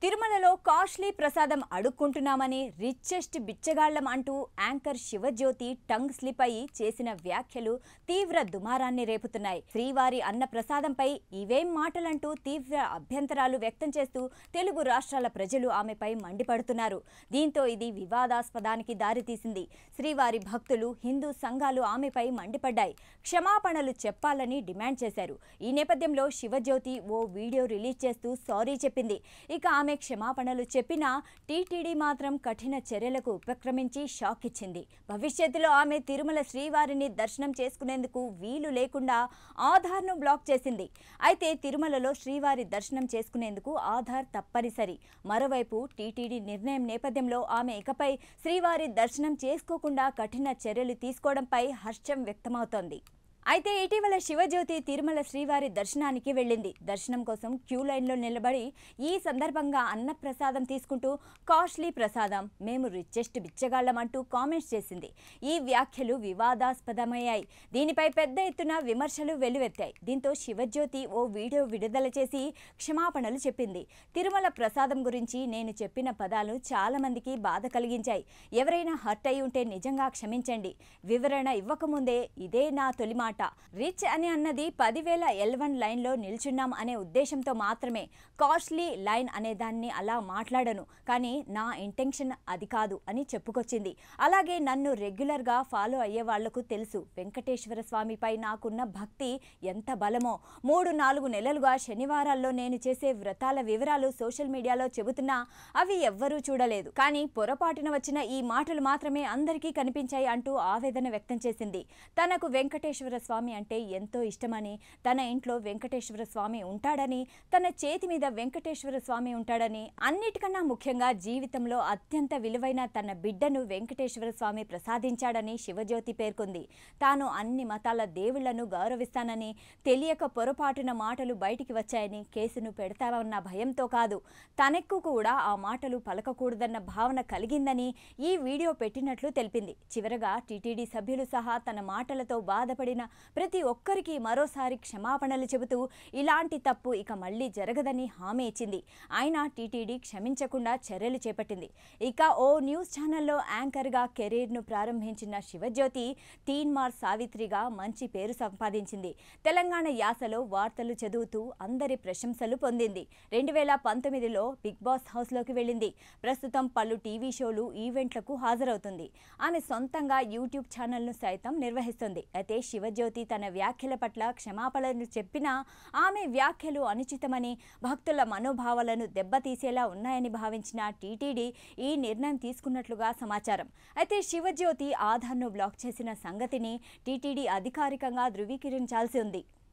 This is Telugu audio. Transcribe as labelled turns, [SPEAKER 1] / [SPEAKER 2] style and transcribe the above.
[SPEAKER 1] తిరుమలలో కాస్ట్లీ ప్రసాదం అడుక్కుంటున్నామని రిచెస్ట్ బిచ్చగాళ్లం అంటూ యాంకర్ శివజ్యోతి టంగ్ స్లిప్ అయి చేసిన వ్యాఖ్యలు తీవ్ర దుమారాన్ని రేపుతున్నాయి. శ్రీవారి అన్న ప్రసాదంపై ఇవేం మాటలంటూ తీవ్ర అభ్యంతరాలు వ్యక్తం చేస్తూ తెలుగు రాష్ట్రాల ప్రజలు ఆమెపై మండిపడుతున్నారు. దీంతో ఇది వివాదాస్పదానికి దారితీసింది. శ్రీవారి భక్తులు, హిందూ సంఘాలు ఆమెపై మండిపడ్డాయి. క్షమాపణలు చెప్పాలని డిమాండ్ చేశారు. ఈ నేపథ్యంలో శివజ్యోతి ఓ వీడియో రిలీజ్ చేస్తూ సారీ చెప్పింది. ఇక ఆమె క్షమాపణలు చెప్పినా టీటీడీ మాత్రం కఠిన చర్యలకు ఉపక్రమించి షాక్ ఇచ్చింది. భవిష్యత్తులో ఆమె తిరుమల శ్రీవారిని దర్శనం చేసుకునేందుకు వీలు లేకుండా ఆధార్ను బ్లాక్ చేసింది. అయితే తిరుమలలో శ్రీవారి దర్శనం చేసుకునేందుకు ఆధార్ తప్పనిసరి. మరోవైపు టీటీడీ నిర్ణయం నేపథ్యంలో ఆమె ఇకపై శ్రీవారి దర్శనం చేసుకోకుండా కఠిన చర్యలు తీసుకోవడంపై హర్షం వ్యక్తమవుతోంది. అయితే ఇటీవల శివజ్యోతి తిరుమల శ్రీవారి దర్శనానికి వెళ్ళింది. దర్శనం కోసం క్యూ లైన్లో నిలబడి ఈ సందర్భంగా అన్న ప్రసాదం తీసుకుంటూ కాస్ట్లీ ప్రసాదం, మేము రిచెస్ట్ బిచ్చగాళ్లం అంటూ కామెంట్స్ చేసింది. ఈ వ్యాఖ్యలు వివాదాస్పదమయ్యాయి. దీనిపై పెద్ద ఎత్తున విమర్శలు వెల్లువెత్తాయి. దీంతో శివజ్యోతి ఓ వీడియో విడుదల చేసి క్షమాపణలు చెప్పింది. తిరుమల ప్రసాదం గురించి నేను చెప్పిన పదాలు చాలా మందికి బాధ కలిగించాయి. ఎవరైనా హర్ట్ అయి ఉంటే నిజంగా క్షమించండి. వివరణ ఇవ్వకముందే ఇదే నా తొలి మాట. రిచ్ అని అన్నది 10,000 L1 లైన్లో నిల్చున్నాం అనే ఉద్దేశంతో మాత్రమే. కాస్ట్లీ లైన్ అనే దాన్ని అలా మాట్లాడను, కానీ నా ఇంటెన్షన్ అది కాదు అని చెప్పుకొచ్చింది. అలాగే నన్ను రెగ్యులర్గా ఫాలో అయ్యే వాళ్లకు తెలుసు వెంకటేశ్వర స్వామిపై నాకున్న భక్తి ఎంత బలమో. 3-4 నెలలుగా శనివారాల్లో నేను చేసే వ్రతాల వివరాలు సోషల్ మీడియాలో చెబుతున్నా అవి ఎవ్వరూ చూడలేదు. కానీ పొరపాటున వచ్చిన ఈ మాటలు మాత్రమే అందరికీ కనిపించాయి అంటూ ఆవేదన వ్యక్తం చేసింది. తనకు వెంకటేశ్వర స్వామి అంటే ఎంతో ఇష్టమని, తన ఇంట్లో వెంకటేశ్వర స్వామి ఉంటాడని, తన చేతి మీద వెంకటేశ్వర స్వామి ఉంటాడని, అన్నిటికన్నా ముఖ్యంగా జీవితంలో అత్యంత విలువైన తన బిడ్డను వెంకటేశ్వర స్వామి ప్రసాదించాడని శివజ్యోతి పేర్కొంది. తాను అన్ని మతాల దేవుళ్లను గౌరవిస్తానని, తెలియక పొరపాటున మాటలు బయటికి వచ్చాయని, కేసును పెడతామన్న భయంతో కాదు, తనకు కూడా ఆ మాటలు పలకకూడదన్న భావన కలిగిందని ఈ వీడియో పెట్టినట్లు తెలిపింది. చివరగా టీటీడీ సభ్యులు సహా తన మాటలతో బాధపడిన ప్రతి ఒక్కరికి మరోసారి క్షమాపణలు చెబుతూ ఇలాంటి తప్పు ఇక మళ్లీ జరగదని హామీ ఇచ్చింది. అయినా టీటీడీ క్షమించకుండా చర్యలు చేపట్టింది. ఇక ఓ న్యూస్ ఛానల్లో యాంకర్గా కెరీర్ను ప్రారంభించిన శివజ్యోతి తీన్మార్ సావిత్రిగా మంచి పేరు సంపాదించింది. తెలంగాణ యాసలో వార్తలు చదువుతూ అందరి ప్రశంసలు పొందింది. 2019లో బిగ్ బాస్ హౌస్లోకి వెళ్ళింది. ప్రస్తుతం పలు టీవీ షోలు, ఈవెంట్లకు హాజరవుతుంది. ఆమె సొంతంగా యూట్యూబ్ ఛానల్ను సైతం నిర్వహిస్తుంది. అయితే శివజ్యోతి తన వ్యాఖ్యల పట్ల క్షమాపణలు చెప్పినా ఆమె వ్యాఖ్యలు అనుచితమని, భక్తుల మనోభావాలను దెబ్బతీసేలా ఉన్నాయని భావించిన టీటీడీ ఈ నిర్ణయం తీసుకున్నట్లుగా సమాచారం. అయితే శివజ్యోతి ఆధార్ను బ్లాక్ చేసిన సంగతిని టీటీడీ అధికారికంగా ధృవీకరించాల్సి ఉంది.